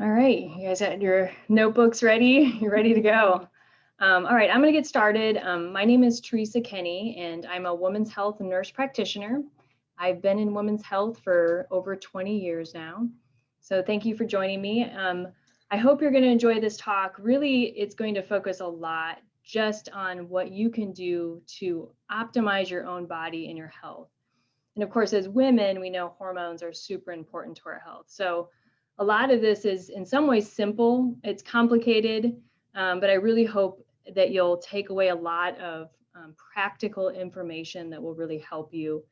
All right, you guys got your notebooks ready? You're ready to go. All right, I'm going to get started. My name is Teresa Kenny, and I'm a women's health nurse practitioner. I've been in women's health for over 20 years now. So thank you for joining me. I hope you're going to enjoy this talk. Really, it's going to focus a lot just on what you can do to optimize your own body and your health. And of course, as women, we know hormones are super important to our health. So a lot of this is in some ways simple, it's complicated, but I really hope that you'll take away a lot of practical information that will really help you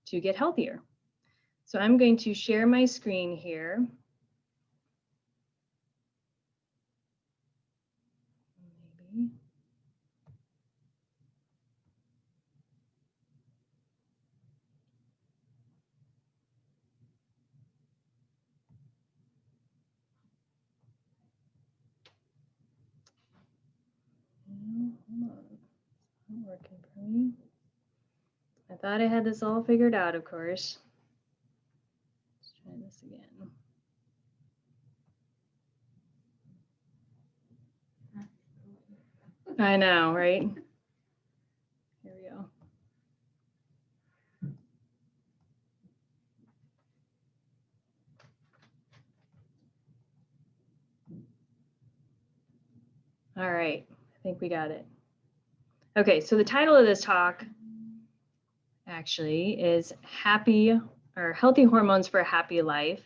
to get healthier. So I'm going to share my screen here. Maybe. Hold on. It's not working for me. I thought I had this all figured out, of course. Let's try this again. I know, right? Here we go. All right, I think we got it. Okay, so the title of this talk actually is Healthy Hormones for a Happy Life.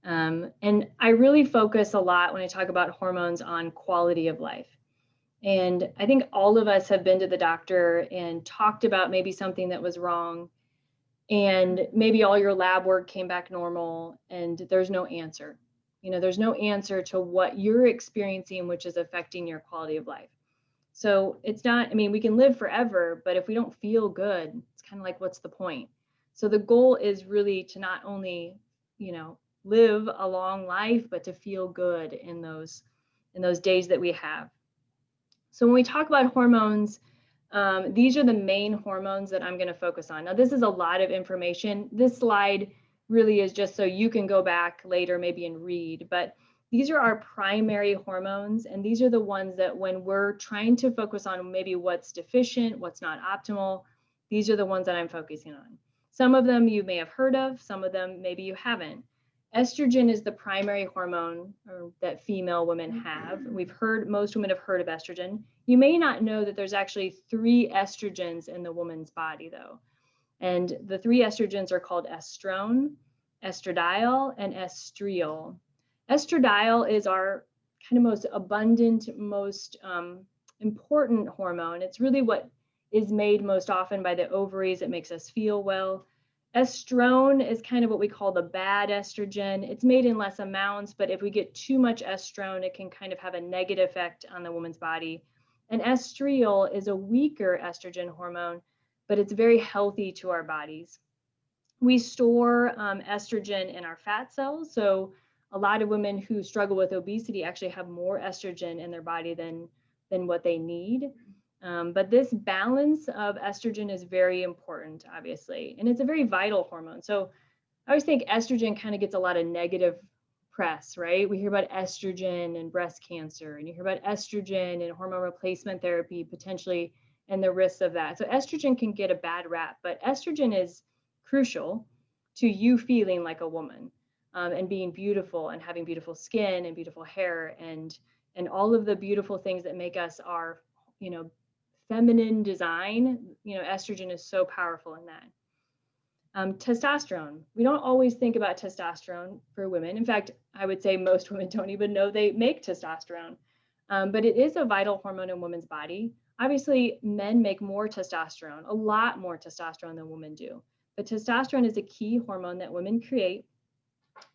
And I really focus a lot when I talk about hormones on quality of life. And I think all of us have been to the doctor and talked about maybe something that was wrong, and maybe all your lab work came back normal and there's no answer. You know, there's no answer to what you're experiencing, which is affecting your quality of life. So it's not, I mean, we can live forever, but if we don't feel good, it's kind of like, what's the point? So the goal is really to not only, live a long life, but to feel good in those days that we have. So when we talk about hormones, these are the main hormones that I'm going to focus on. Now, this is a lot of information. This slide really is just so you can go back later maybe and read, but these are our primary hormones, and these are the ones that when we're trying to focus on maybe what's deficient, what's not optimal, these are the ones that I'm focusing on. Some of them you may have heard of, some of them maybe you haven't. Estrogen is the primary hormone that female women have. Most women have heard of estrogen. You may not know that there's actually 3 estrogens in the woman's body though. And the 3 estrogens are called estrone, estradiol, and estriol. Estradiol is our kind of most abundant, most important hormone. It's really what is made most often by the ovaries. It makes us feel well. Estrone is kind of what we call the bad estrogen. It's made in less amounts, but if we get too much estrone, it can kind of have a negative effect on the woman's body. And estriol is a weaker estrogen hormone, but it's very healthy to our bodies. We store estrogen in our fat cells. So a lot of women who struggle with obesity actually have more estrogen in their body than what they need. But this balance of estrogen is very important, obviously, and it's a very vital hormone. So I always think estrogen kind of gets a lot of negative press, right? We hear about estrogen and breast cancer, and you hear about estrogen and hormone replacement therapy potentially and the risks of that. So estrogen can get a bad rap, but estrogen is crucial to you feeling like a woman and being beautiful and having beautiful skin and beautiful hair and all of the beautiful things that make us our, feminine design. Estrogen is so powerful in that. Testosterone. We don't always think about testosterone for women. In fact, I would say most women don't even know they make testosterone, but it is a vital hormone in women's body. Obviously, men make more testosterone, a lot more testosterone than women do. But testosterone is a key hormone that women create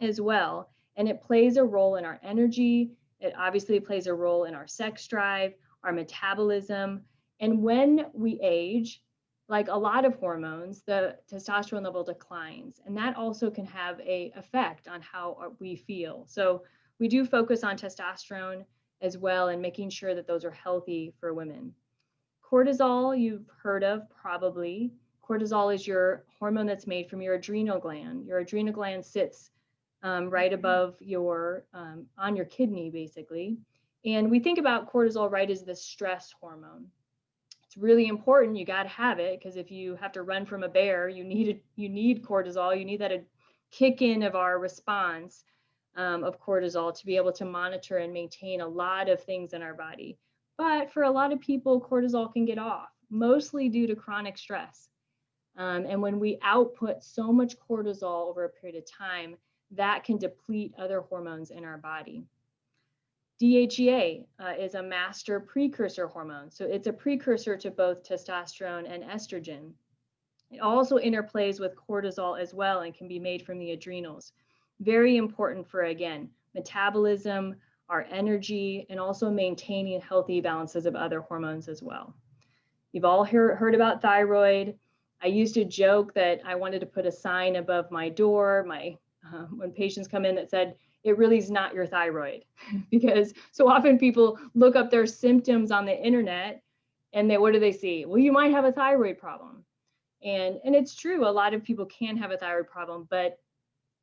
as well, and it plays a role in our energy. It obviously plays a role in our sex drive, our metabolism, and when we age, like a lot of hormones, the testosterone level declines, and that also can have an effect on how we feel. So we do focus on testosterone as well and making sure that those are healthy for women. Cortisol, you've heard of probably. Cortisol is your hormone that's made from your adrenal gland. Your adrenal gland sits right above your, on your kidney, basically. And we think about cortisol, right, as the stress hormone. It's really important. You got to have it, because if you have to run from a bear, you need cortisol. You need that kick in of our response of cortisol to be able to monitor and maintain a lot of things in our body. But for a lot of people, cortisol can get off, mostly due to chronic stress. And when we output so much cortisol over a period of time, that can deplete other hormones in our body. DHEA is a master precursor hormone. So it's a precursor to both testosterone and estrogen. It also interplays with cortisol as well and can be made from the adrenals. Very important for, again, metabolism, our energy, and also maintaining healthy balances of other hormones as well. You've all heard about thyroid. I used to joke that I wanted to put a sign above my door, when patients come in, that said, it really is not your thyroid. Because so often people look up their symptoms on the internet and what do they see? Well, you might have a thyroid problem. And it's true, a lot of people can have a thyroid problem, but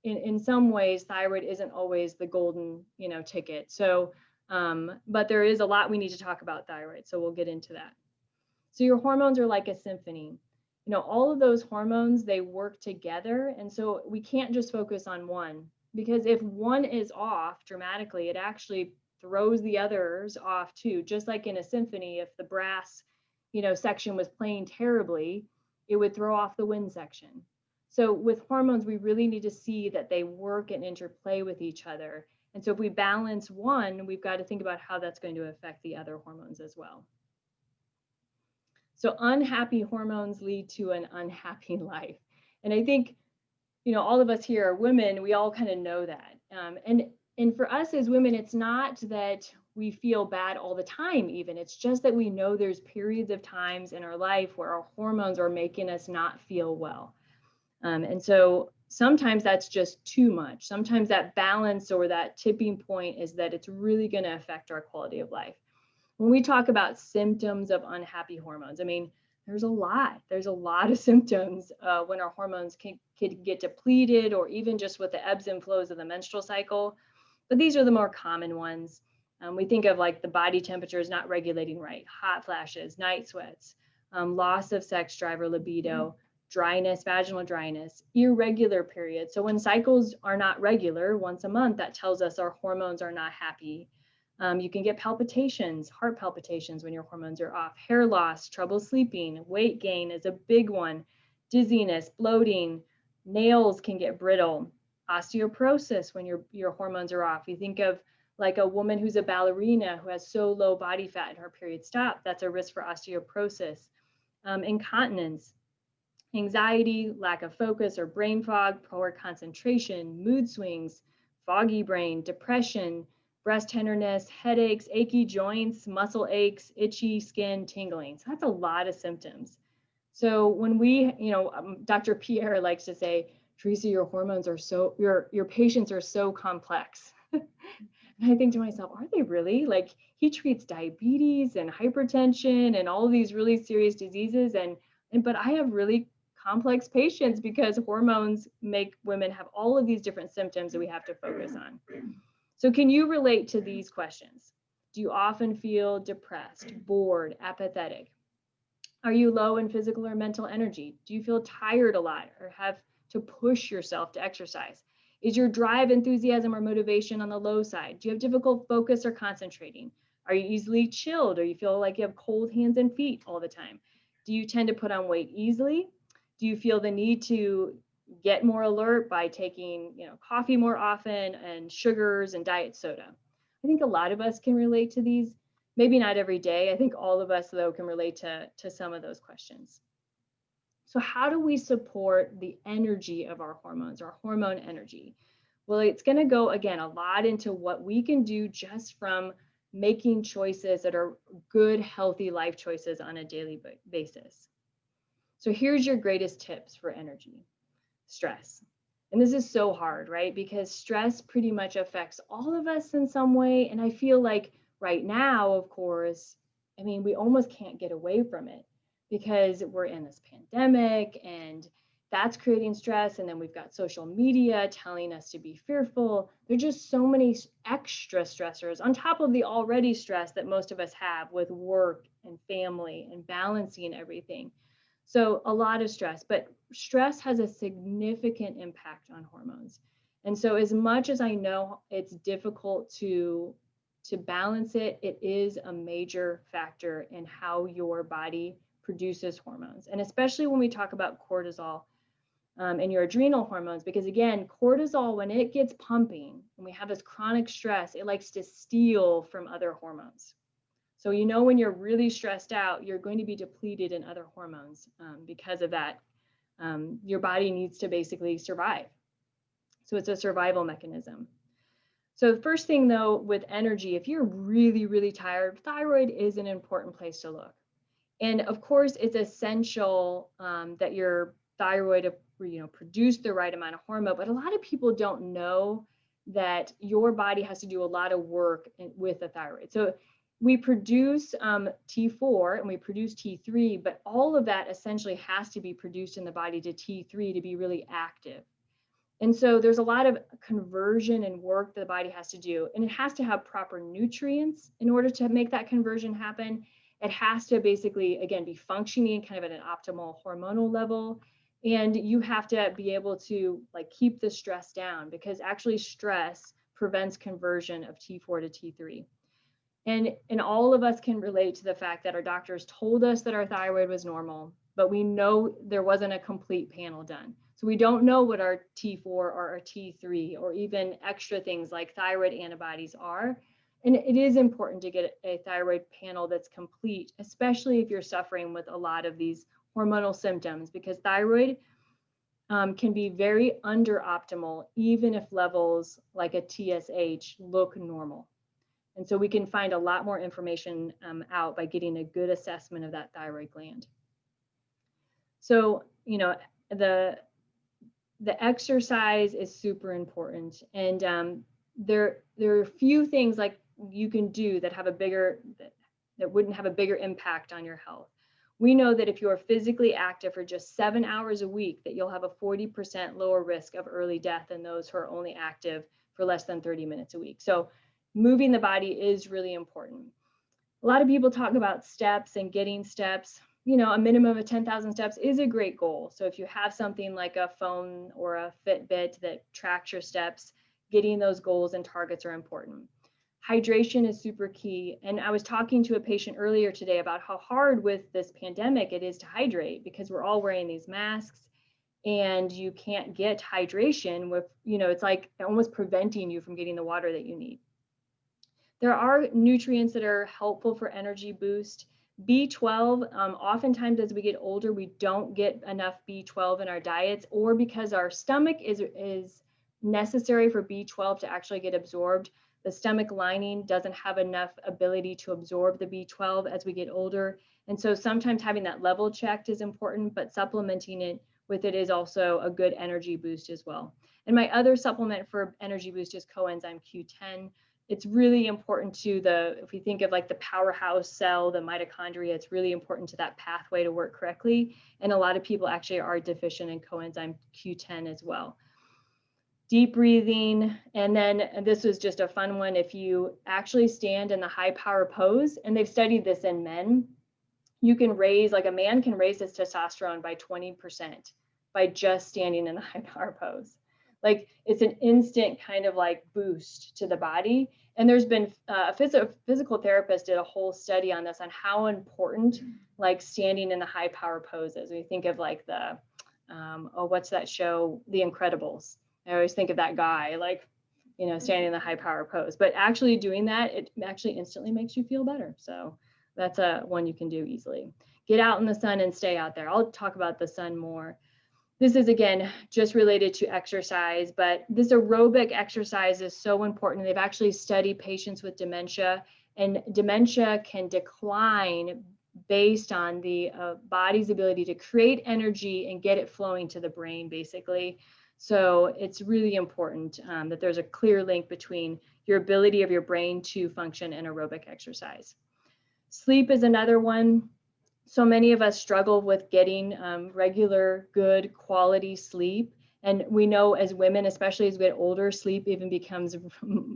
in some ways, thyroid isn't always the golden, ticket. So, but there is a lot we need to talk about thyroid. So we'll get into that. So your hormones are like a symphony. All of those hormones, they work together. And so we can't just focus on one, because if one is off dramatically, it actually throws the others off too. Just like in a symphony, if the brass, section was playing terribly, it would throw off the wind section. So with hormones, we really need to see that they work and interplay with each other. And so if we balance one, we've got to think about how that's going to affect the other hormones as well. So unhappy hormones lead to an unhappy life. And I think, all of us here are women, we all kind of know that. And for us as women, it's not that we feel bad all the time even. It's just that we know there's periods of times in our life where our hormones are making us not feel well. And so sometimes that's just too much. Sometimes that balance or that tipping point is that it's really going to affect our quality of life. When we talk about symptoms of unhappy hormones, I mean, there's a lot of symptoms when our hormones can get depleted, or even just with the ebbs and flows of the menstrual cycle. But these are the more common ones. We think of like the body temperature is not regulating right, hot flashes, night sweats, loss of sex drive or libido, dryness, vaginal dryness, irregular periods. So when cycles are not regular once a month, that tells us our hormones are not happy. You can get palpitations, heart palpitations when your hormones are off, hair loss, trouble sleeping, weight gain is a big one, dizziness, bloating, nails can get brittle, osteoporosis when your hormones are off. You think of like a woman who's a ballerina who has so low body fat and her period stop, that's a risk for osteoporosis. Incontinence, anxiety, lack of focus or brain fog, poor concentration, mood swings, foggy brain, depression, breast tenderness, headaches, achy joints, muscle aches, itchy skin, tingling. So that's a lot of symptoms. So when we, Dr. Pierre likes to say, Teresa, your hormones are your patients are so complex. And I think to myself, are they really? Like, he treats diabetes and hypertension and all of these really serious diseases. But I have really complex patients because hormones make women have all of these different symptoms that we have to focus on. So can you relate to these questions? Do you often feel depressed, bored, apathetic? Are you low in physical or mental energy? Do you feel tired a lot or have to push yourself to exercise? Is your drive, enthusiasm, or motivation on the low side? Do you have difficult focus or concentrating? Are you easily chilled, or you feel like you have cold hands and feet all the time? Do you tend to put on weight easily? Do you feel the need to get more alert by taking, coffee more often and sugars and diet soda? I think a lot of us can relate to these. Maybe not every day. I think all of us, though, can relate to some of those questions. So how do we support the energy of our hormones, our hormone energy? Well, it's going to go, again, a lot into what we can do just from making choices that are good, healthy life choices on a daily basis. So here's your greatest tips for energy. Stress. And this is so hard, right? Because stress pretty much affects all of us in some way. And I feel like right now, of course, I mean, we almost can't get away from it because we're in this pandemic and, that's creating stress. And then we've got social media telling us to be fearful. There's just so many extra stressors on top of the already stress that most of us have with work and family and balancing everything. So a lot of stress, but stress has a significant impact on hormones. And so as much as I know it's difficult to balance it, it is a major factor in how your body produces hormones. And especially when we talk about cortisol and your adrenal hormones, because again, cortisol, when it gets pumping and we have this chronic stress, it likes to steal from other hormones. So you know when you're really stressed out, you're going to be depleted in other hormones because of that. Your body needs to basically survive. So it's a survival mechanism. So the first thing though, with energy, if you're really, really tired, thyroid is an important place to look. And of course, it's essential that your thyroid, produce the right amount of hormone, but a lot of people don't know that your body has to do a lot of work with the thyroid. So we produce T4 and we produce T3, but all of that essentially has to be produced in the body to T3 to be really active. And so there's a lot of conversion and work that the body has to do, and it has to have proper nutrients in order to make that conversion happen. It has to basically, again, be functioning kind of at an optimal hormonal level. And you have to be able to keep the stress down, because actually stress prevents conversion of T4 to T3. And all of us can relate to the fact that our doctors told us that our thyroid was normal, but we know there wasn't a complete panel done. So we don't know what our T4 or our T3 or even extra things like thyroid antibodies are. And it is important to get a thyroid panel that's complete, especially if you're suffering with a lot of these hormonal symptoms, because thyroid can be very under-optimal, even if levels like a TSH look normal. And so we can find a lot more information out by getting a good assessment of that thyroid gland. So, the exercise is super important. And there are a few things like you can do that have that wouldn't have a bigger impact on your health. We know that if you are physically active for just 7 hours a week, that you'll have a 40% lower risk of early death than those who are only active for less than 30 minutes a week. So moving the body is really important. A lot of people talk about steps and getting steps. A minimum of 10,000 steps is a great goal. So if you have something like a phone or a Fitbit that tracks your steps, getting those goals and targets are important. Hydration is super key. And I was talking to a patient earlier today about how hard with this pandemic it is to hydrate, because we're all wearing these masks and you can't get hydration with, it's like almost preventing you from getting the water that you need. There are nutrients that are helpful for energy boost. B12, oftentimes as we get older, we don't get enough B12 in our diets, or because our stomach is necessary for B12 to actually get absorbed. The stomach lining doesn't have enough ability to absorb the B12 as we get older. And so sometimes having that level checked is important, but supplementing it with it is also a good energy boost as well. And my other supplement for energy boost is coenzyme Q10. It's really important to if we think of the powerhouse cell, the mitochondria, it's really important to that pathway to work correctly. And a lot of people actually are deficient in coenzyme Q10 as well. Deep breathing. And then this was just a fun one. If you actually stand in the high power pose, and they've studied this in men, you can raise, a man can raise his testosterone by 20% by just standing in the high power pose. It's an instant kind of boost to the body. And there's been a physical therapist did a whole study on this, on how important standing in the high power poses. We think of the what's that show, The Incredibles. I always think of that guy standing in the high power pose, but actually doing that, it actually instantly makes you feel better. So that's one you can do easily. Get out in the sun and stay out there. I'll talk about the sun more. This is, again, just related to exercise, but this aerobic exercise is so important. They've actually studied patients with dementia, and dementia can decline based on the body's ability to create energy and get it flowing to the brain, basically. So it's really important that there's a clear link between your ability of your brain to function and aerobic exercise. Sleep is another one. So many of us struggle with getting regular, good quality sleep. And we know as women, especially as we get older, sleep even becomes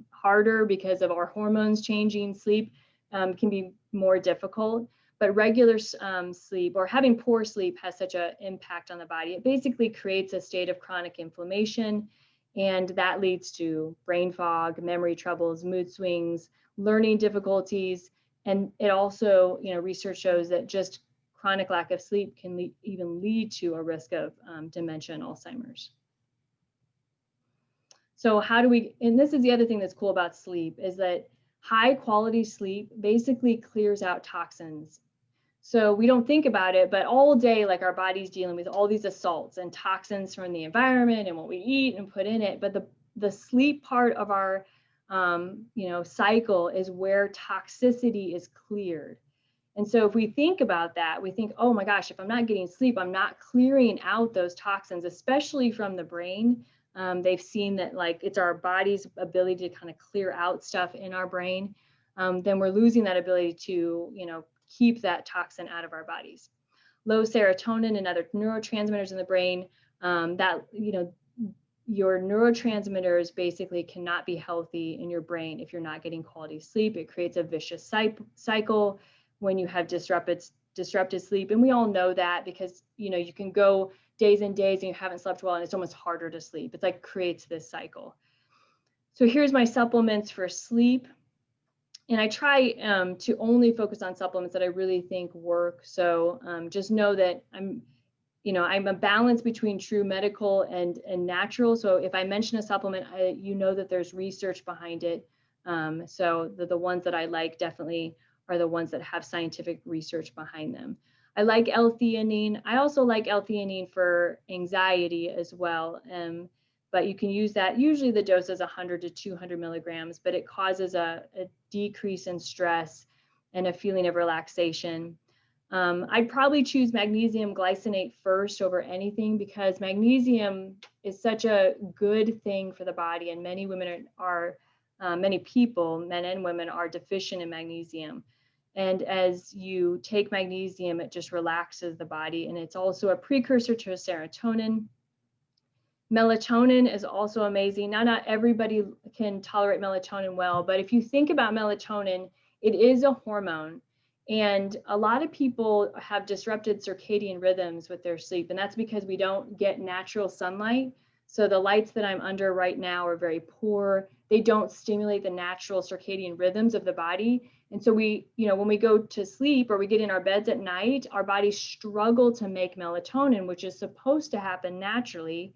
harder because of our hormones changing. Sleep can be more difficult. But regular sleep or having poor sleep has such an impact on the body. It basically creates a state of chronic inflammation, and that leads to brain fog, memory troubles, mood swings, learning difficulties. And it also, research shows that just chronic lack of sleep can even lead to a risk of dementia and Alzheimer's. So how do we, and this is the other thing that's cool about sleep, is that high quality sleep basically clears out toxins. So we don't think about it, but all day, like our body's dealing with all these assaults and toxins from the environment and what we eat and put in it. But the sleep part of our cycle is where toxicity is cleared. And so if we think about that, we think, oh my gosh, if I'm not getting sleep, I'm not clearing out those toxins, especially from the brain. They've seen that like it's our body's ability to kind of clear out stuff in our brain. Then we're losing that ability to, keep that toxin out of our bodies. Low serotonin and other neurotransmitters in the brain, your neurotransmitters basically cannot be healthy in your brain if you're not getting quality sleep. It creates a vicious cycle when you have disrupted sleep. And we all know that because, you can go days and days and you haven't slept well and it's almost harder to sleep. It's like creates this cycle. So here's my supplements for sleep. And I try to only focus on supplements that I really think work. So just know that I'm a balance between true medical and natural. So if I mention a supplement, you know that there's research behind it. So the ones that I like definitely are the ones that have scientific research behind them. I like L-theanine. I also like L-theanine for anxiety as well. But you can use that. Usually the dose is 100 to 200 milligrams, but it causes a decrease in stress and a feeling of relaxation. I'd probably choose magnesium glycinate first over anything because magnesium is such a good thing for the body, and many people, men and women, are deficient in magnesium. And as you take magnesium, it just relaxes the body, and it's also a precursor to serotonin. Melatonin is also amazing. Now, not everybody can tolerate melatonin well, but if you think about melatonin, it is a hormone. And a lot of people have disrupted circadian rhythms with their sleep, and that's because we don't get natural sunlight. So the lights that I'm under right now are very poor. They don't stimulate the natural circadian rhythms of the body. And so when we go to sleep or we get in our beds at night, our bodies struggle to make melatonin, which is supposed to happen naturally.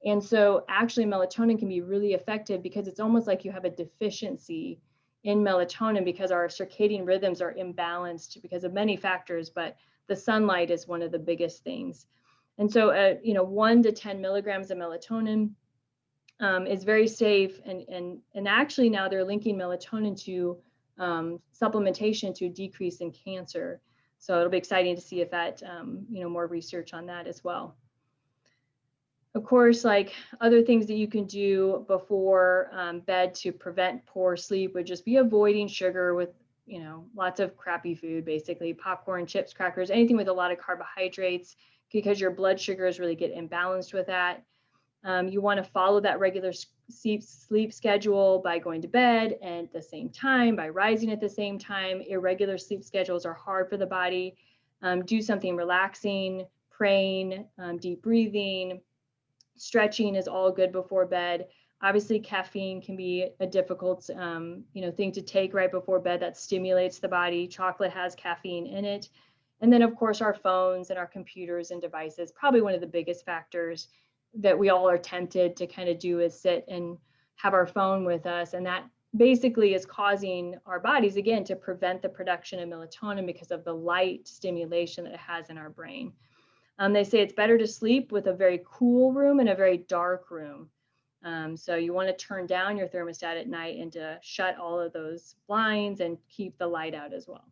And so actually melatonin can be really effective because it's almost like you have a deficiency in melatonin because our circadian rhythms are imbalanced because of many factors, but the sunlight is one of the biggest things. And so, 1 to 10 milligrams of melatonin is very safe. And actually now they're linking melatonin to supplementation to decrease in cancer. So it'll be exciting to see if that, more research on that as well. Of course, like other things that you can do before bed to prevent poor sleep would just be avoiding sugar with, lots of crappy food, basically popcorn, chips, crackers, anything with a lot of carbohydrates, because your blood sugars really get imbalanced with that. You want to follow that regular sleep schedule by going to bed at the same time, by rising at the same time. Irregular sleep schedules are hard for the body. Do something relaxing, praying, deep breathing. Stretching is all good before bed. Obviously, caffeine can be a difficult, thing to take right before bed. That stimulates the body. Chocolate has caffeine in it. And then, of course, our phones and our computers and devices, probably one of the biggest factors that we all are tempted to kind of do is sit and have our phone with us. And that basically is causing our bodies, again, to prevent the production of melatonin because of the light stimulation that it has in our brain. They say it's better to sleep with a very cool room and a very dark room. So you want to turn down your thermostat at night and to shut all of those blinds and keep the light out as well.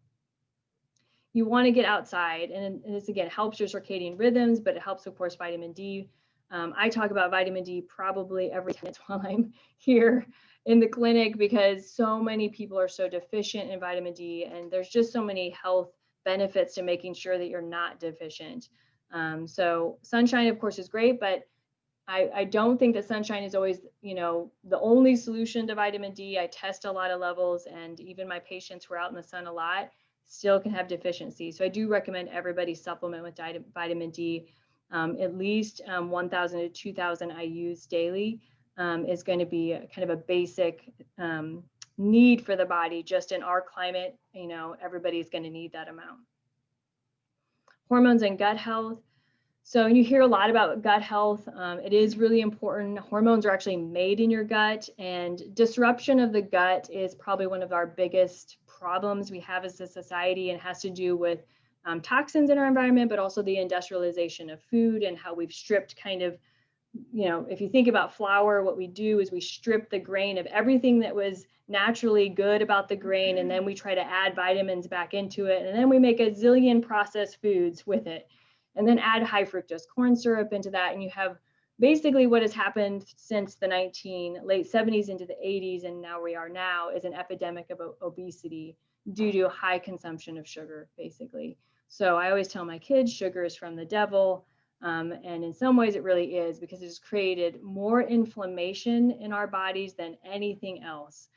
You want to get outside, and this again helps your circadian rhythms, but it helps, of course, vitamin D. I talk about vitamin D probably every 10 minutes while I'm here in the clinic because so many people are so deficient in vitamin D, and there's just so many health benefits to making sure that you're not deficient. So sunshine, of course, is great, but I don't think that sunshine is always, the only solution to vitamin D. I test a lot of levels, and even my patients who are out in the sun a lot still can have deficiency. So I do recommend everybody supplement with vitamin D. At least 1,000 to 2,000 IUs daily is going to be kind of a basic need for the body. Just in our climate, everybody's going to need that amount. Hormones and gut health. So you hear a lot about gut health. It is really important. Hormones are actually made in your gut, and disruption of the gut is probably one of our biggest problems we have as a society, and has to do with toxins in our environment, but also the industrialization of food and how we've stripped kind of, if you think about flour, what we do is we strip the grain of everything that was naturally good about the grain, and then we try to add vitamins back into it, and then we make a zillion processed foods with it, and then add high fructose corn syrup into that, and you have basically what has happened since the late 70s into the 80s, and now we are now, is an epidemic of obesity due to high consumption of sugar, basically. So I always tell my kids sugar is from the devil. And in some ways it really is, because it has created more inflammation in our bodies than anything else.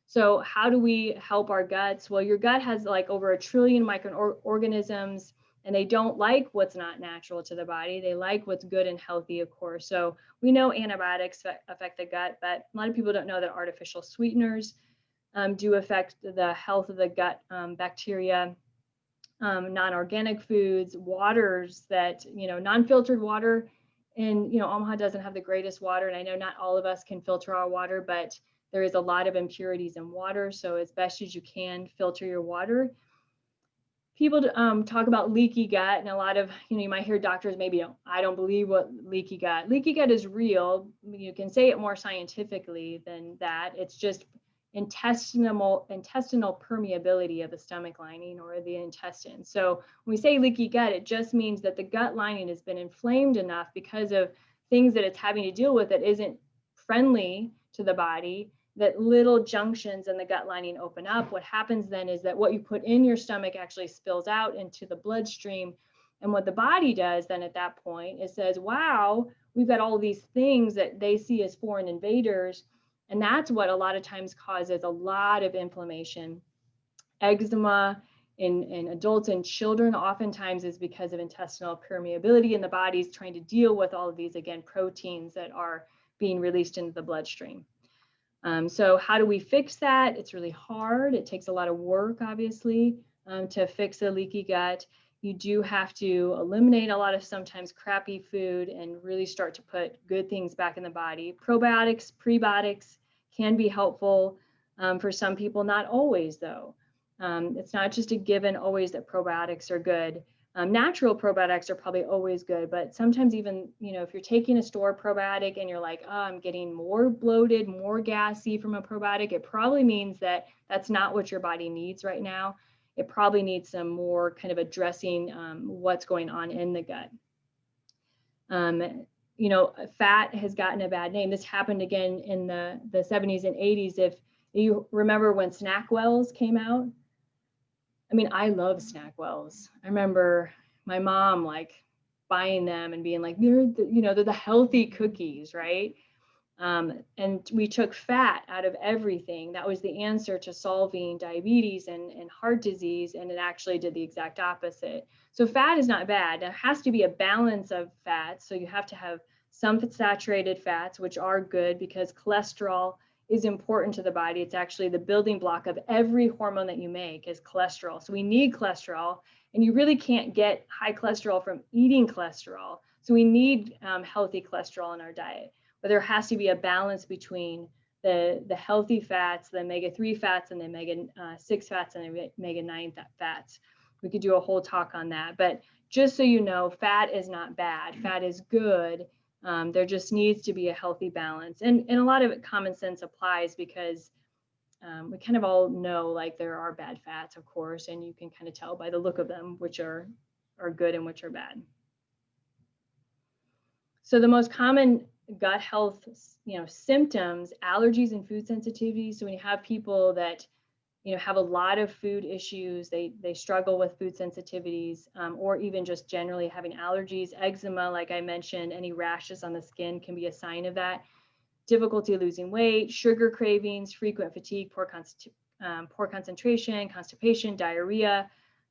So how do we help our guts? Well, your gut has like over 1 trillion microorganisms, and they don't like what's not natural to the body. They like what's good and healthy, of course. So we know antibiotics affect the gut, but a lot of people don't know that artificial sweeteners do affect the health of the gut bacteria. Non-organic foods, waters that, non-filtered water in, Omaha doesn't have the greatest water. And I know not all of us can filter our water, but there is a lot of impurities in water. So as best as you can, filter your water. People talk about leaky gut, and a lot of, you might hear doctors maybe, I don't believe what leaky gut. Leaky gut is real. You can say it more scientifically than that. It's just intestinal permeability of the stomach lining or the intestine. So when we say leaky gut, it just means that the gut lining has been inflamed enough because of things that it's having to deal with that isn't friendly to the body, that little junctions in the gut lining open up. What happens then is that what you put in your stomach actually spills out into the bloodstream. And what the body does then at that point is says, wow, we've got all these things that they see as foreign invaders. And that's what a lot of times causes a lot of inflammation. Eczema in adults and children oftentimes is because of intestinal permeability, and the body's trying to deal with all of these, again, proteins that are being released into the bloodstream. So how do we fix that? It's really hard. It takes a lot of work, obviously, to fix a leaky gut. You do have to eliminate a lot of sometimes crappy food and really start to put good things back in the body. Probiotics, prebiotics can be helpful for some people, not always though. It's not just a given always that probiotics are good. Natural probiotics are probably always good, but sometimes even, if you're taking a store probiotic and you're like, oh, I'm getting more bloated, more gassy from a probiotic, it probably means that that's not what your body needs right now. It probably needs some more kind of addressing what's going on in the gut. Fat has gotten a bad name. This happened again in the 70s and 80s. If you remember when SnackWells came out, I mean, I love SnackWells. I remember my mom like buying them and being like, they're the healthy cookies, right? And we took fat out of everything. That was the answer to solving diabetes and heart disease, and it actually did the exact opposite. So fat is not bad. There has to be a balance of fats. So you have to have some saturated fats, which are good because cholesterol is important to the body. It's actually the building block of every hormone that you make is cholesterol. So we need cholesterol, and you really can't get high cholesterol from eating cholesterol. So we need healthy cholesterol in our diet, but there has to be a balance between the healthy fats, the omega-3 fats, and the omega-6 fats, and the omega-9 fats. We could do a whole talk on that, but just so you know, fat is not bad. Fat is good. There just needs to be a healthy balance. And a lot of it, common sense applies because we kind of all know like there are bad fats, of course, and you can kind of tell by the look of them which are good and which are bad. So the most common gut health, symptoms, allergies and food sensitivity. So when you have people that have a lot of food issues. They struggle with food sensitivities, or even just generally having allergies, eczema, like I mentioned, any rashes on the skin can be a sign of that. Difficulty losing weight, sugar cravings, frequent fatigue, poor concentration, constipation, diarrhea,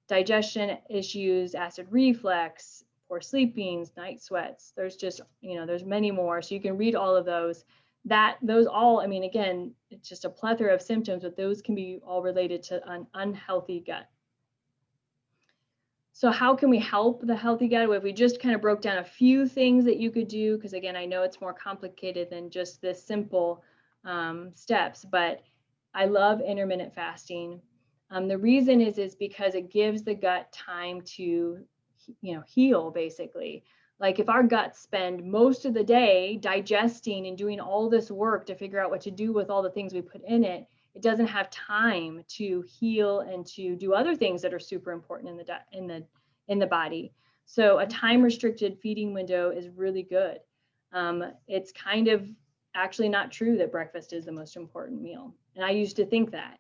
digestion issues, acid reflux, poor sleeping, night sweats. There's just, there's many more. So you can read all of those. Those all, I mean, again, it's just a plethora of symptoms, but those can be all related to an unhealthy gut. So how can we help the healthy gut? If we just kind of broke down a few things that you could do, because again, I know it's more complicated than just this simple steps, but I love intermittent fasting. The reason is because it gives the gut time to, heal, basically. Like if our guts spend most of the day digesting and doing all this work to figure out what to do with all the things we put in it, it doesn't have time to heal and to do other things that are super important in the body. So a time restricted feeding window is really good. It's kind of actually not true that breakfast is the most important meal, and I used to think that.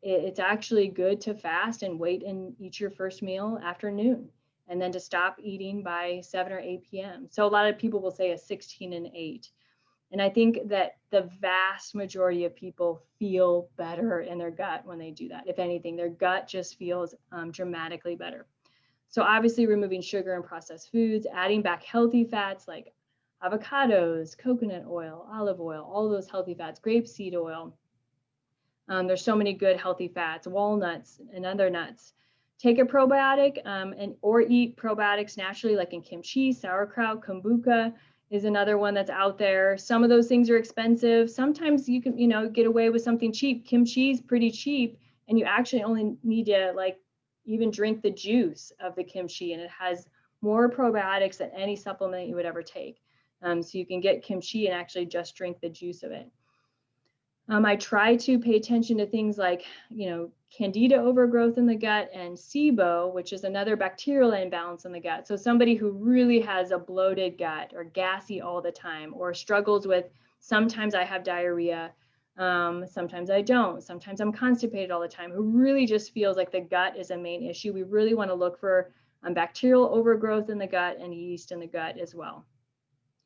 It's actually good to fast and wait and eat your first meal after noon, and then to stop eating by 7 or 8 p.m. So a lot of people will say a 16 and 8. And I think that the vast majority of people feel better in their gut when they do that. If anything, their gut just feels dramatically better. So obviously removing sugar and processed foods, adding back healthy fats like avocados, coconut oil, olive oil, all those healthy fats, grapeseed oil. There's so many good healthy fats, walnuts and other nuts. Take a probiotic or eat probiotics naturally, like in kimchi, sauerkraut, kombucha is another one that's out there. Some of those things are expensive. Sometimes you can, get away with something cheap. Kimchi is pretty cheap, and you actually only need to even drink the juice of the kimchi, and it has more probiotics than any supplement you would ever take. So you can get kimchi and actually just drink the juice of it. I try to pay attention to things like, candida overgrowth in the gut and SIBO, which is another bacterial imbalance in the gut. So somebody who really has a bloated gut or gassy all the time, or struggles with, sometimes I have diarrhea, sometimes I don't, sometimes I'm constipated all the time, who really just feels like the gut is a main issue. We really want to look for bacterial overgrowth in the gut and yeast in the gut as well.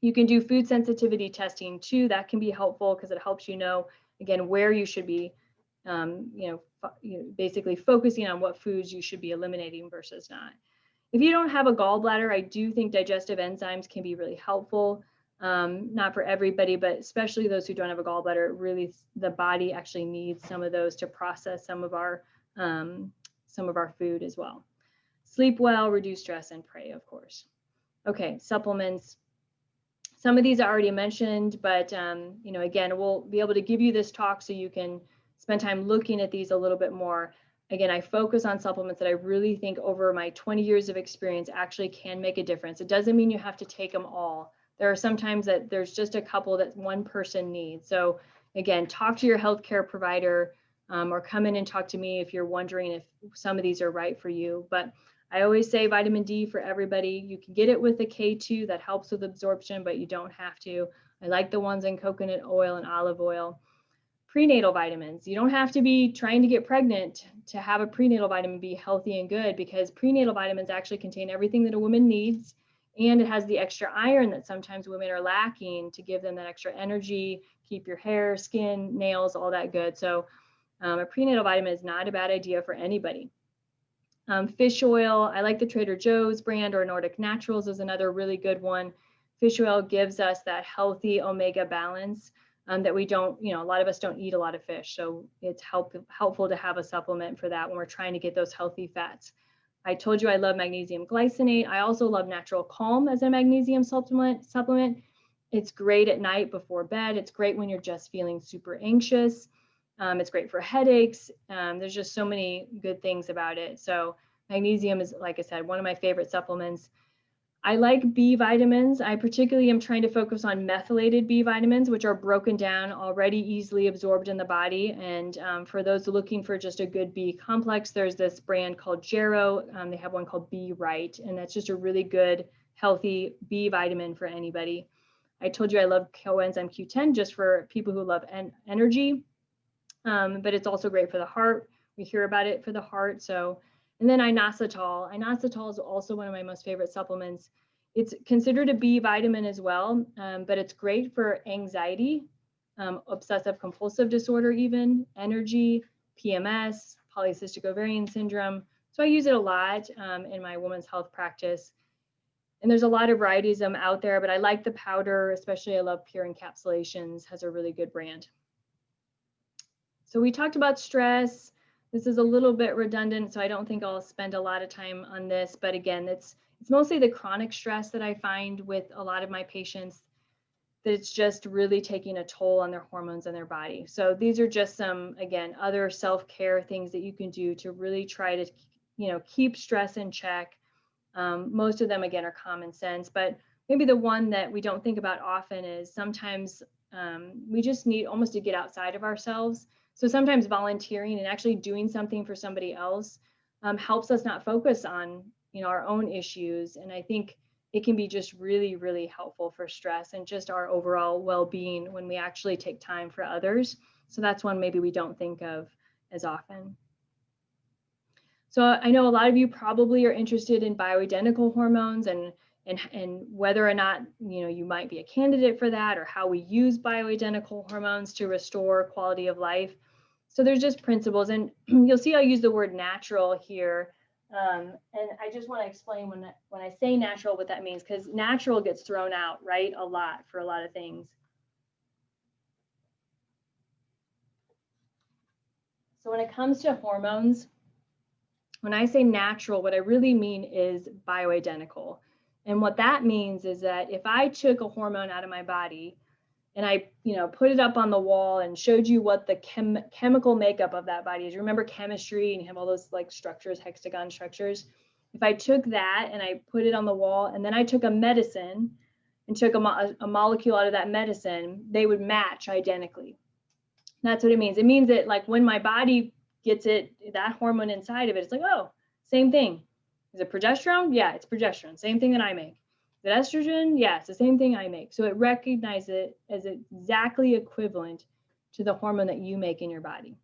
You can do food sensitivity testing too. That can be helpful because it helps again, where you should be, basically focusing on what foods you should be eliminating versus not. If you don't have a gallbladder, I do think digestive enzymes can be really helpful. Not for everybody, but especially those who don't have a gallbladder, really the body actually needs some of those to process some of our food as well. Sleep well, reduce stress, and pray, of course. Okay, supplements. Some of these I already mentioned, but again, we'll be able to give you this talk so you can spend time looking at these a little bit more. Again, I focus on supplements that I really think over my 20 years of experience actually can make a difference. It doesn't mean you have to take them all. There are sometimes that there's just a couple that one person needs. So again, talk to your healthcare provider, or come in and talk to me if you're wondering if some of these are right for you. But I always say vitamin D for everybody. You can get it with the K2 that helps with absorption, but you don't have to. I like the ones in coconut oil and olive oil. Prenatal vitamins. You don't have to be trying to get pregnant to have a prenatal vitamin be healthy and good, because prenatal vitamins actually contain everything that a woman needs, and it has the extra iron that sometimes women are lacking to give them that extra energy, keep your hair, skin, nails, all that good. So a prenatal vitamin is not a bad idea for anybody. Fish oil, I like the Trader Joe's brand, or Nordic Naturals is another really good one. Fish oil gives us that healthy omega balance that we don't, a lot of us don't eat a lot of fish. So it's helpful to have a supplement for that when we're trying to get those healthy fats. I told you I love magnesium glycinate. I also love Natural Calm as a magnesium supplement. It's great at night before bed. It's great when you're just feeling super anxious. It's great for headaches. There's just so many good things about it. So magnesium is, like I said, one of my favorite supplements. I like B vitamins. I particularly am trying to focus on methylated B vitamins, which are broken down, already easily absorbed in the body. And for those looking for just a good B complex, there's this brand called Jarrow. They have one called B Right, and that's just a really good, healthy B vitamin for anybody. I told you I love coenzyme Q10 just for people who love energy. but it's also great for the heart. We hear about it for the heart. So, and then inositol. Inositol is also one of my most favorite supplements. It's considered a B vitamin as well, but it's great for anxiety, obsessive compulsive disorder, even energy, PMS, polycystic ovarian syndrome. So I use it a lot in my women's health practice. And there's a lot of varieties out there, but I like the powder, especially I love Pure Encapsulations, has a really good brand. So we talked about stress. This is a little bit redundant, so I don't think I'll spend a lot of time on this. But again, it's mostly the chronic stress that I find with a lot of my patients, that it's just really taking a toll on their hormones and their body. So these are just some, again, other self-care things that you can do to really try to, keep stress in check. Most of them, again, are common sense, but maybe the one that we don't think about often is sometimes we just need almost to get outside of ourselves. So sometimes volunteering and actually doing something for somebody else helps us not focus on, our own issues. And I think it can be just really, really helpful for stress and just our overall well-being when we actually take time for others. So that's one maybe we don't think of as often. So I know a lot of you probably are interested in bioidentical hormones and whether or not you might be a candidate for that, or how we use bioidentical hormones to restore quality of life. So there's just principles, and you'll see I use the word natural here. And I just want to explain when I say natural what that means, because natural gets thrown out, right, a lot for a lot of things. So when it comes to hormones, when I say natural, what I really mean is bioidentical. And what that means is that if I took a hormone out of my body and I, put it up on the wall and showed you what the chemical makeup of that body is, remember chemistry and you have all those like structures, hexagon structures. If I took that and I put it on the wall and then I took a medicine and took a molecule out of that medicine, they would match identically. That's what it means. It means that like when my body gets that hormone inside of it, it's like, oh, same thing. Is it progesterone? Yeah, it's progesterone. Same thing that I make. Is it estrogen? Yeah, it's the same thing I make. So it recognizes it as exactly equivalent to the hormone that you make in your body.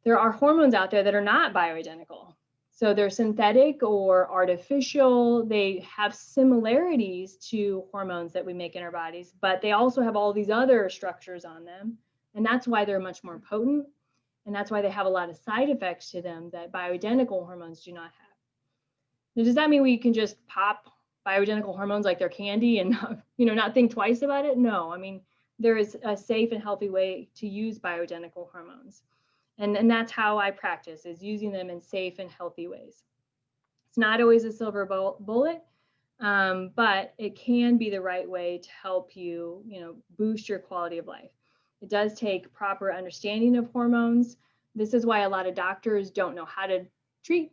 There are hormones out there that are not bioidentical. So they're synthetic or artificial. They have similarities to hormones that we make in our bodies, but they also have all these other structures on them. And that's why they're much more potent. And that's why they have a lot of side effects to them that bioidentical hormones do not have. Now, does that mean we can just pop bioidentical hormones like they're candy and not think twice about it? No, I mean, there is a safe and healthy way to use bioidentical hormones. And that's how I practice, is using them in safe and healthy ways. It's not always a silver bullet, but it can be the right way to help you, boost your quality of life. It does take proper understanding of hormones. This is why a lot of doctors don't know how to treat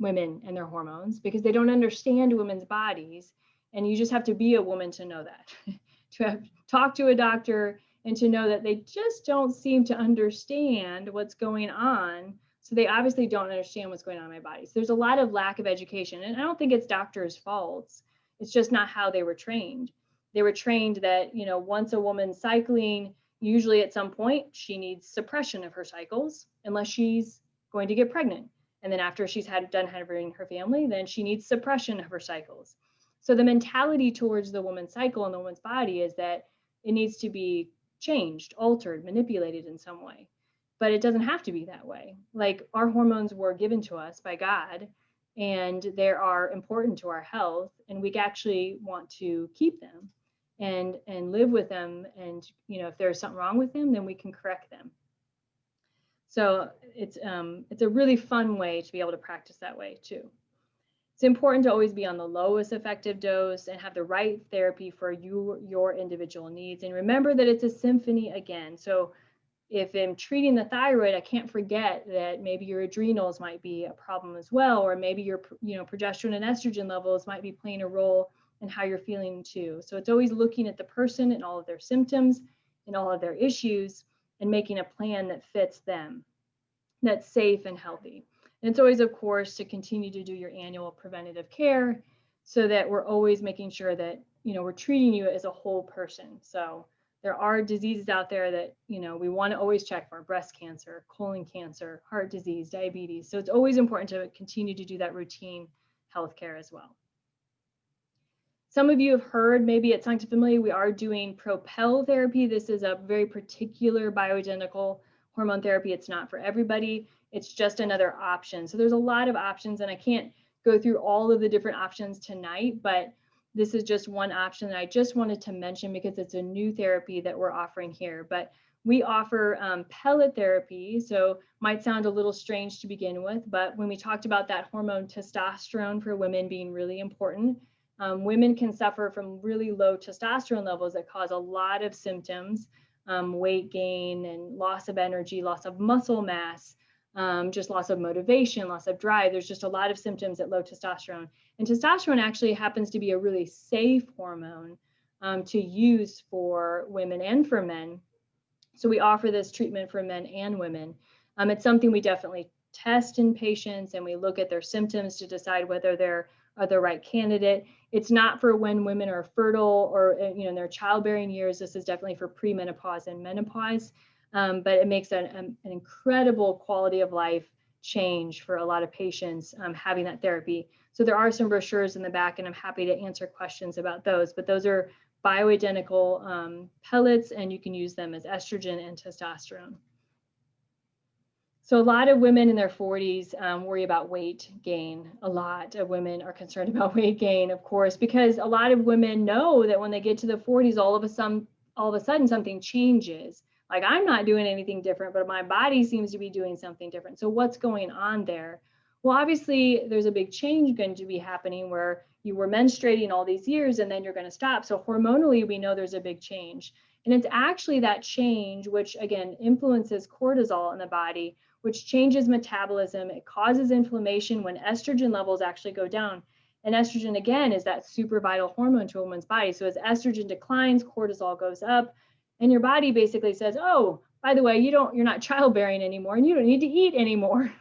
women and their hormones, because they don't understand women's bodies. And you just have to be a woman to know that, to talk to a doctor and to know that they just don't seem to understand what's going on. So they obviously don't understand what's going on in my body. So there's a lot of lack of education. And I don't think it's doctors' faults. It's just not how they were trained. They were trained that, once a woman's cycling, usually at some point she needs suppression of her cycles unless she's going to get pregnant. And then after she's done having her family, then she needs suppression of her cycles. So the mentality towards the woman's cycle and the woman's body is that it needs to be changed, altered, manipulated in some way. But it doesn't have to be that way. Like, our hormones were given to us by God, and they are important to our health, and we actually want to keep them and live with them. And if there's something wrong with them, then we can correct them. So it's a really fun way to be able to practice that way too. It's important to always be on the lowest effective dose and have the right therapy for your individual needs. And remember that it's a symphony again. So if I'm treating the thyroid, I can't forget that maybe your adrenals might be a problem as well, or maybe your progesterone and estrogen levels might be playing a role in how you're feeling too. So it's always looking at the person and all of their symptoms and all of their issues and making a plan that fits them, that's safe and healthy. And it's always, of course, to continue to do your annual preventative care so that we're always making sure that, we're treating you as a whole person. So there are diseases out there that, we want to always check for: breast cancer, colon cancer, heart disease, diabetes. So it's always important to continue to do that routine healthcare as well. Some of you have heard, maybe it sounds familiar, we are doing Propel therapy. This is a very particular bioidentical hormone therapy. It's not for everybody. It's just another option. So there's a lot of options, and I can't go through all of the different options tonight, but this is just one option that I just wanted to mention because it's a new therapy that we're offering here. But we offer pellet therapy, so might sound a little strange to begin with, but when we talked about that hormone testosterone for women being really important, women can suffer from really low testosterone levels that cause a lot of symptoms, weight gain and loss of energy, loss of muscle mass, just loss of motivation, loss of drive. There's just a lot of symptoms at low testosterone. And testosterone actually happens to be a really safe hormone to use for women and for men. So we offer this treatment for men and women. It's something we definitely test in patients, and we look at their symptoms to decide whether they're the right candidate. It's not for when women are fertile or in their childbearing years. This is definitely for premenopause and menopause, but it makes an incredible quality of life change for a lot of patients having that therapy. So there are some brochures in the back, and I'm happy to answer questions about those, but those are bioidentical pellets, and you can use them as estrogen and testosterone. So a lot of women in their 40s worry about weight gain. A lot of women are concerned about weight gain, of course, because a lot of women know that when they get to the 40s, all of a sudden something changes. Like, I'm not doing anything different, but my body seems to be doing something different. So what's going on there? Well, obviously, there's a big change going to be happening where you were menstruating all these years and then you're going to stop. So hormonally, we know there's a big change. And it's actually that change, which again influences cortisol in the body, which changes metabolism. It causes inflammation when estrogen levels actually go down. And estrogen, again, is that super vital hormone to a woman's body. So as estrogen declines, cortisol goes up, and your body basically says, oh, by the way, you're not childbearing anymore, and you don't need to eat anymore.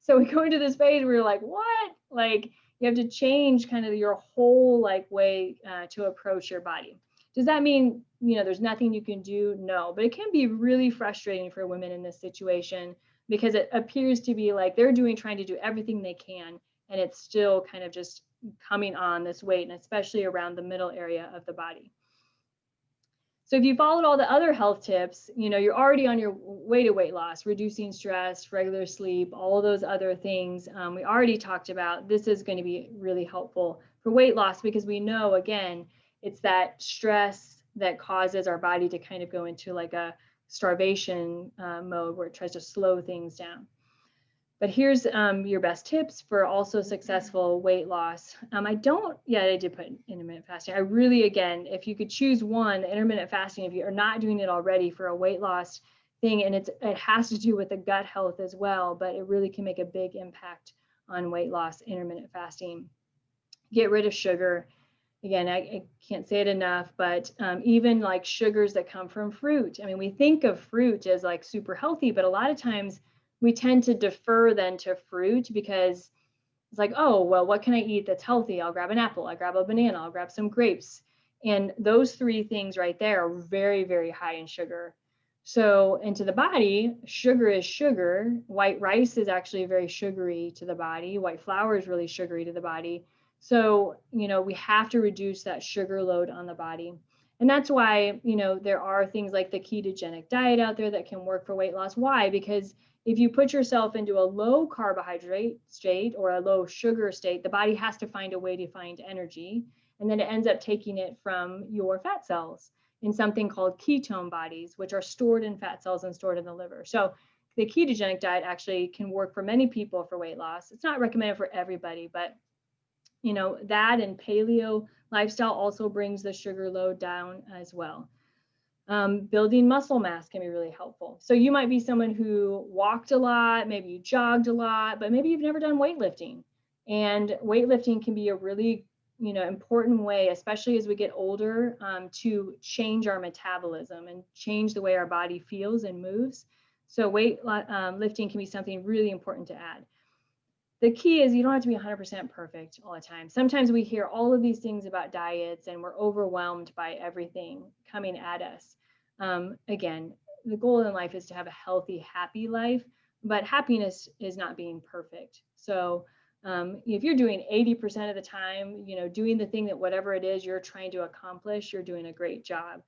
So we go into this phase where you're like, what? Like, you have to change kind of your whole way to approach your body. Does that mean, there's nothing you can do? No, but it can be really frustrating for women in this situation, because it appears to be like they're trying to do everything they can, and it's still kind of just coming on this weight, and especially around the middle area of the body. So if you followed all the other health tips, you're already on your way to weight loss, reducing stress, regular sleep, all of those other things we already talked about. This is going to be really helpful for weight loss, because we know, again, it's that stress that causes our body to kind of go into like a starvation mode where it tries to slow things down. But here's your best tips for also successful weight loss. I did put intermittent fasting. I really, again, if you could choose one, intermittent fasting, if you are not doing it already for a weight loss thing, and it has to do with the gut health as well, but it really can make a big impact on weight loss, intermittent fasting. Get rid of sugar. Again, I can't say it enough, but even like sugars that come from fruit. I mean, we think of fruit as like super healthy, but a lot of times we tend to defer then to fruit because it's like, oh, well, what can I eat that's healthy? I'll grab an apple, I'll grab a banana, I'll grab some grapes. And those three things right there are very, very high in sugar. So into the body, sugar is sugar. White rice is actually very sugary to the body. White flour is really sugary to the body. So, we have to reduce that sugar load on the body. And that's why, there are things like the ketogenic diet out there that can work for weight loss. Why? Because if you put yourself into a low carbohydrate state or a low sugar state, the body has to find a way to find energy. And then it ends up taking it from your fat cells in something called ketone bodies, which are stored in fat cells and stored in the liver. So the ketogenic diet actually can work for many people for weight loss. It's not recommended for everybody, but that and paleo lifestyle also brings the sugar load down as well. Building muscle mass can be really helpful. So you might be someone who walked a lot, maybe you jogged a lot, but maybe you've never done weightlifting. And weightlifting can be a really, important way, especially as we get older, to change our metabolism and change the way our body feels and moves. So weight lifting can be something really important to add. the key is you don't have to be 100% perfect all the time. Sometimes we hear all of these things about diets and we're overwhelmed by everything coming at us. Again, the goal in life is to have a healthy, happy life, but happiness is not being perfect. So if you're doing 80% of the time, doing the thing that whatever it is you're trying to accomplish, you're doing a great job.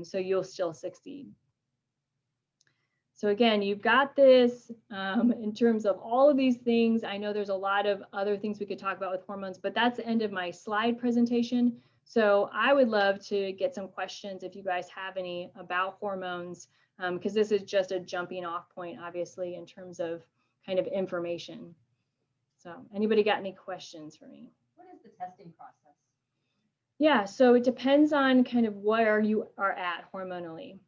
So you'll still succeed. So again, you've got this in terms of all of these things. I know there's a lot of other things we could talk about with hormones, but that's the end of my slide presentation. So I would love to get some questions if you guys have any about hormones, because this is just a jumping off point, obviously, in terms of kind of information. So anybody got any questions for me? What is the testing process? Yeah, so it depends on kind of where you are at hormonally.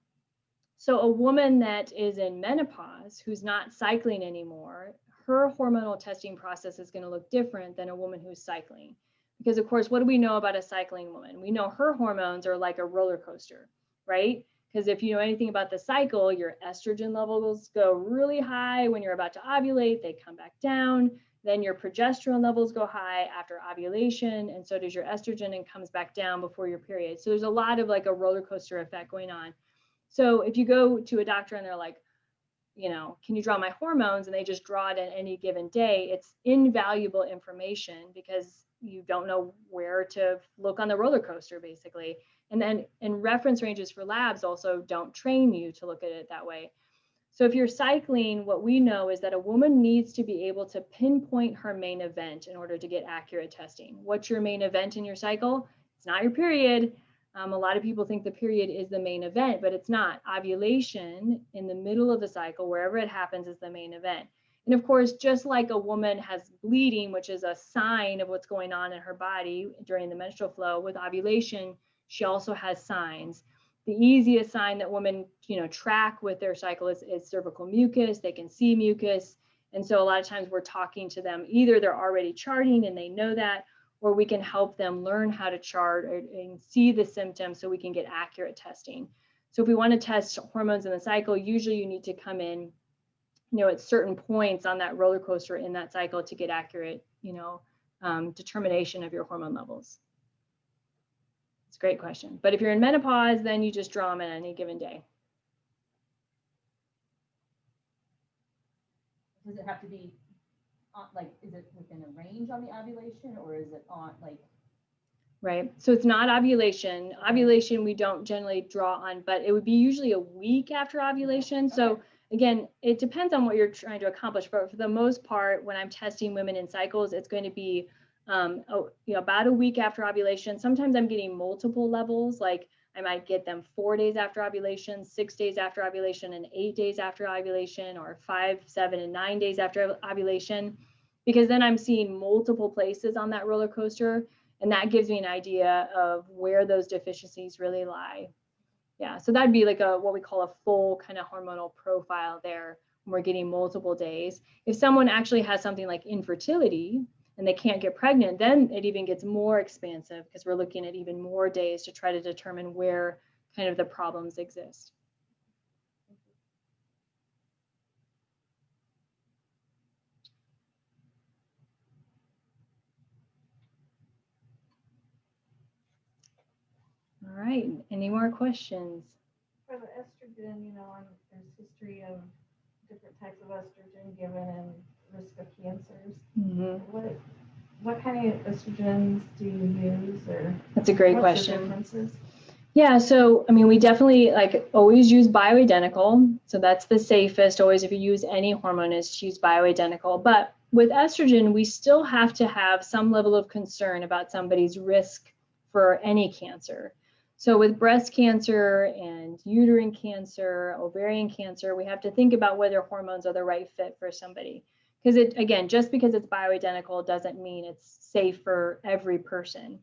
So a woman that is in menopause, who's not cycling anymore, her hormonal testing process is going to look different than a woman who's cycling. Because of course, what do we know about a cycling woman? We know her hormones are like a roller coaster, right? Because if you know anything about the cycle, your estrogen levels go really high when you're about to ovulate, they come back down. Then your progesterone levels go high after ovulation, and so does your estrogen, and comes back down before your period. So there's a lot of like a roller coaster effect going on. So if you go to a doctor and they're like, can you draw my hormones? And they just draw it at any given day, it's invaluable information because you don't know where to look on the roller coaster, basically. And then reference ranges for labs also don't train you to look at it that way. So if you're cycling, what we know is that a woman needs to be able to pinpoint her main event in order to get accurate testing. What's your main event in your cycle? It's not your period. A lot of people think the period is the main event, but it's not. Ovulation in the middle of the cycle, wherever it happens, is the main event. And of course, just like a woman has bleeding, which is a sign of what's going on in her body during the menstrual flow, with ovulation, she also has signs. The easiest sign that women, track with their cycle is cervical mucus. They can see mucus. And so a lot of times we're talking to them, either they're already charting and they know that, or we can help them learn how to chart and see the symptoms so we can get accurate testing. So if we want to test hormones in the cycle, usually you need to come in, at certain points on that roller coaster in that cycle to get accurate, determination of your hormone levels. It's a great question. But if you're in menopause, then you just draw them at any given day. Does it have to be is it within a range on the ovulation, or is it on Right. So it's not ovulation. Ovulation we don't generally draw on, but it would be usually a week after ovulation. Okay. So again, it depends on what you're trying to accomplish. But for the most part, when I'm testing women in cycles, it's going to be about a week after ovulation. Sometimes I'm getting multiple levels, like I might get them 4 days after ovulation, 6 days after ovulation, and 8 days after ovulation, or 5, 7, and 9 days after ovulation, because then I'm seeing multiple places on that roller coaster, and that gives me an idea of where those deficiencies really lie. Yeah, so that'd be like what we call a full kind of hormonal profile there, when we're getting multiple days. If someone actually has something like infertility and they can't get pregnant, then it even gets more expansive because we're looking at even more days to try to determine where kind of the problems exist. All right, any more questions? For the estrogen, there's history of different types of estrogen given and risk of cancers. Mm-hmm. What kind of estrogens do you use, or that's a great question. Yeah, so we definitely always use bioidentical. So that's the safest. Always, if you use any hormone, is to use bioidentical. But with estrogen, we still have to have some level of concern about somebody's risk for any cancer. So with breast cancer and uterine cancer, ovarian cancer, we have to think about whether hormones are the right fit for somebody. Because again, just because it's bioidentical doesn't mean it's safe for every person.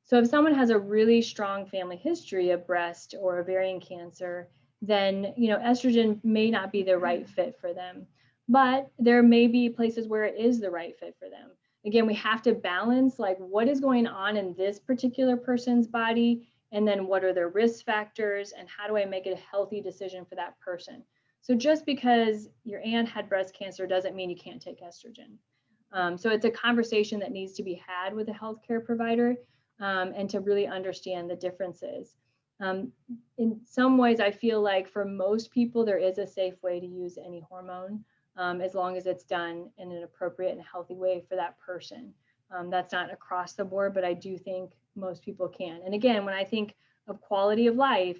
So if someone has a really strong family history of breast or ovarian cancer, then estrogen may not be the right fit for them. But there may be places where it is the right fit for them. Again, we have to balance what is going on in this particular person's body, and then what are their risk factors, and how do I make a healthy decision for that person. So just because your aunt had breast cancer doesn't mean you can't take estrogen. So it's a conversation that needs to be had with a healthcare provider, and to really understand the differences. In some ways, I feel like for most people, there is a safe way to use any hormone, as long as it's done in an appropriate and healthy way for that person. That's not across the board, but I do think most people can. And again, when I think of quality of life,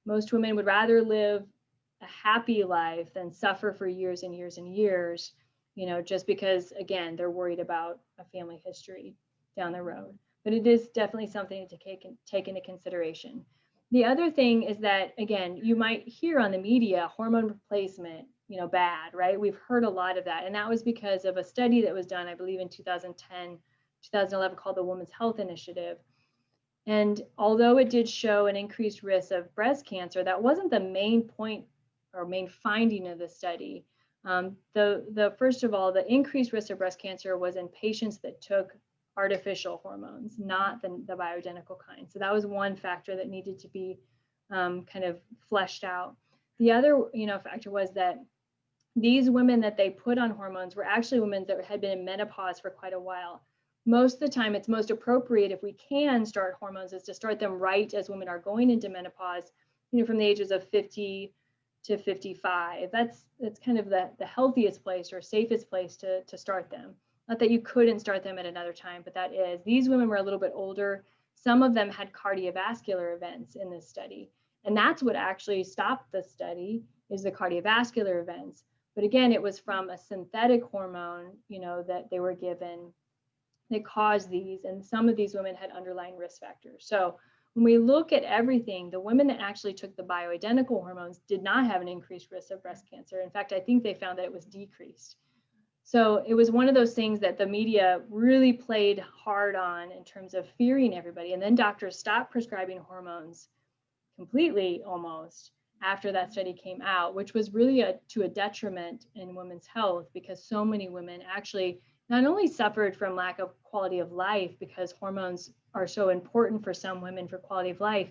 most women would rather live a happy life than suffer for years and years and years, just because, again, they're worried about a family history down the road. But it is definitely something to take into consideration. The other thing is that, again, you might hear on the media hormone replacement, bad, right? We've heard a lot of that. And that was because of a study that was done, I believe, in 2010, 2011, called the Women's Health Initiative. And although it did show an increased risk of breast cancer, that wasn't the main point or main finding of the study. First of all, the increased risk of breast cancer was in patients that took artificial hormones, not the bioidentical kind. So that was one factor that needed to be kind of fleshed out. The other, factor was that these women that they put on hormones were actually women that had been in menopause for quite a while. Most of the time, it's most appropriate, if we can start hormones, is to start them right as women are going into menopause, from the ages of 50 to 55. That's kind of the healthiest place or safest place to start them. Not that you couldn't start them at another time, but that is. These women were a little bit older. Some of them had cardiovascular events in this study. And that's what actually stopped the study, is the cardiovascular events. But again, it was from a synthetic hormone, that they were given that caused these. And some of these women had underlying risk factors. So when we look at everything, the women that actually took the bioidentical hormones did not have an increased risk of breast cancer. In fact, I think they found that it was decreased. So it was one of those things that the media really played hard on in terms of fearing everybody. And then doctors stopped prescribing hormones completely, almost, after that study came out, which was really to a detriment in women's health, because so many women actually not only suffered from lack of quality of life, because hormones are so important for some women for quality of life,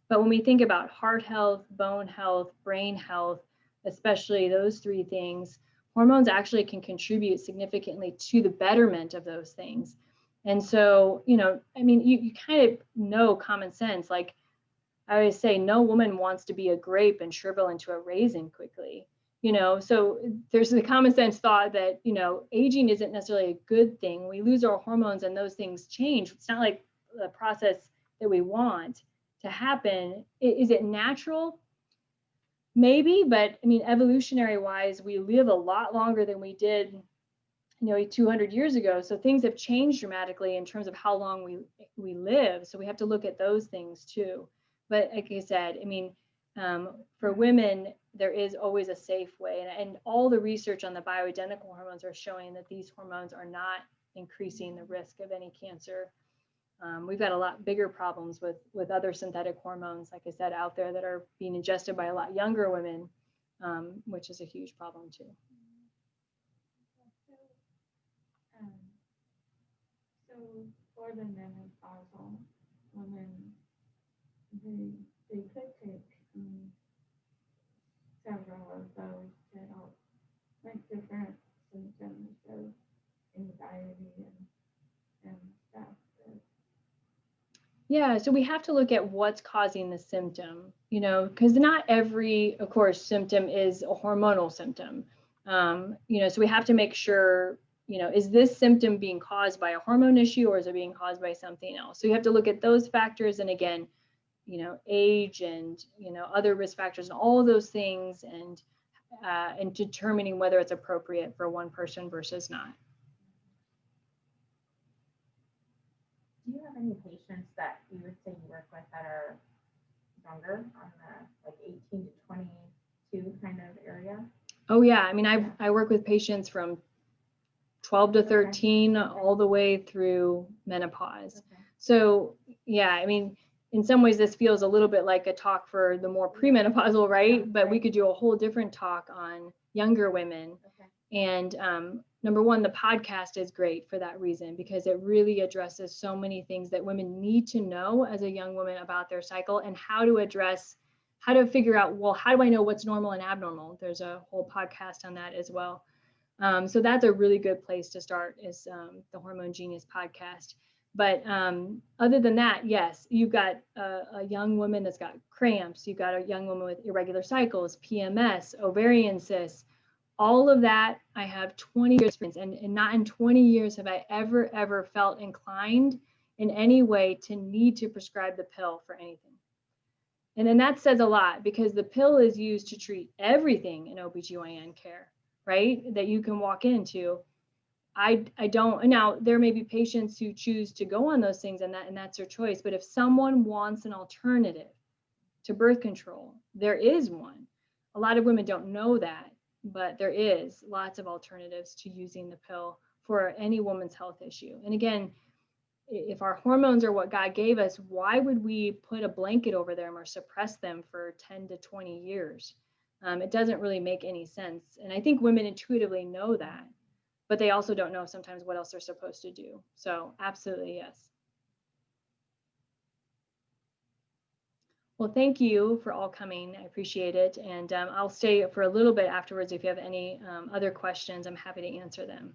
but when we think about heart health, bone health, brain health, especially those three things, hormones actually can contribute significantly to the betterment of those things. And so, you kind of know common sense. Like I always say, no woman wants to be a grape and shrivel into a raisin quickly. So there's the common sense thought that, aging isn't necessarily a good thing. We lose our hormones and those things change. It's not like the process that we want to happen. Is it natural? Maybe, but evolutionary wise, we live a lot longer than we did, 200 years ago. So things have changed dramatically in terms of how long we live. So we have to look at those things too. But like I said, for women, there is always a safe way. And all the research on the bioidentical hormones are showing that these hormones are not increasing the risk of any cancer. We've got a lot bigger problems with other synthetic hormones, like I said, out there that are being ingested by a lot younger women, which is a huge problem too. So for the menopausal women, they could take several of those to help, like different symptoms of anxiety and stuff. Yeah, so we have to look at what's causing the symptom, because not every, of course, symptom is a hormonal symptom. So we have to make sure, is this symptom being caused by a hormone issue, or is it being caused by something else? So you have to look at those factors, and again, age and, other risk factors and all of those things, and determining whether it's appropriate for one person versus not. Do you have any patients that you would say you work with that are younger, on the like 18 to 22 kind of area? Oh yeah, I work with patients from 12 to 13 all the way through menopause. Okay. So yeah, in some ways this feels a little bit like a talk for the more premenopausal, right? Yeah, but we could do a whole different talk on younger women. Okay. And number one, the podcast is great for that reason, because it really addresses so many things that women need to know as a young woman about their cycle, and how to figure out, well, how do I know what's normal and abnormal? There's a whole podcast on that as well. So that's a really good place to start, is the Hormone Genius podcast. But other than that, yes, you've got a young woman that's got cramps. You've got a young woman with irregular cycles, PMS, ovarian cysts, all of that. I have 20 years experience, and not in 20 years have I ever felt inclined in any way to need to prescribe the pill for anything. And then that says a lot, because the pill is used to treat everything in OBGYN care, right? That you can walk into. I don't, now there may be patients who choose to go on those things, and that's their choice. But if someone wants an alternative to birth control, there is one. A lot of women don't know that, but there is lots of alternatives to using the pill for any woman's health issue. And again, if our hormones are what God gave us, why would we put a blanket over them or suppress them for 10 to 20 years? It doesn't really make any sense. And I think women intuitively know that, but they also don't know sometimes what else they're supposed to do. So absolutely, yes. Well, thank you for all coming. I appreciate it. And I'll stay for a little bit afterwards. If you have any other questions, I'm happy to answer them.